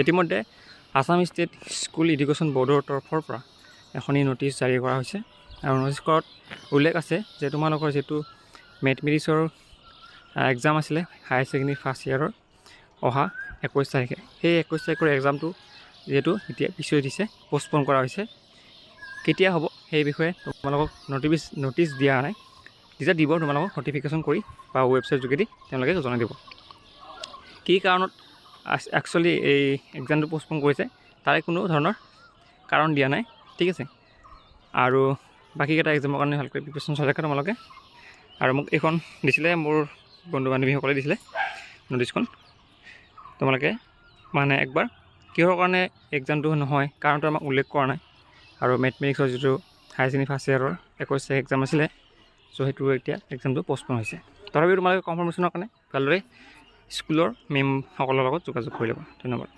ইতিমধ্যে Assam state school education বৰ্ডৰ তৰফৰ পৰা এখনি নটিচ জাৰি কৰা হৈছে আৰু নটিচখনত উল্লেখ আছে যে তোমালোকৰ যেটো মেথমেটিক্সৰ এক্সাম আছিলে হায়াৰ ছেকেণ্ডেৰী ফাৰ্ষ্ট ইয়াৰৰ অহা 21 তাৰিখে সেই 21 তাৰিখৰ এক্সামটো যেটো এতিয়া পিছুৱাই দিছে পোষ্টপন কৰা হৈছে কেতিয়া হ'ব সেই বিষয়ে তোমালোকক নটিচ দিয়া নাই যেতিয়া দিব তোমালোকক নটিফিকেশ্যন কৰি বা ৱেবছাইট যোগেদি তেওঁলোকে জনাই দিব কি কাৰণত একচুয়ালি এই এক্সামটো পোষ্টপন কৰিছে তাৰে কোনো ধৰণৰ কাৰণ দিয়া নাই ঠিক আছে আৰু বাকিকেইটা এক্সামৰ কাৰণে ভালকৈ প্ৰিপাৰেশ্যন চলাই থাকা তোমালোকে আৰু মোক এইখন দিছিলে মোৰ বন্ধু বান্ধৱীসকলে দিছিলে নটিচখন তোমালোকে মানে একবাৰ কিহৰ কাৰণে এক্সামটো নহয় কাৰণটো আমাক উল্লেখ কৰা নাই আৰু মেথমেটিক্সৰ যেটো হায়াৰ ছেকেণ্ডেৰী ফাৰ্ষ্ট ইয়াৰৰ 21 তাৰিখে এক্সাম আছিলে সো হেতু এতিয়া এক্সামটো পোষ্টপন হৈছে তথাপিও তোমালোকে কনফাৰ্মেশ্যনৰ কাৰণে ভালদৰে স্কুলৰ মেম সকলৰ লগত যোগাযোগ কৰি ল'বা ধন্যবাদ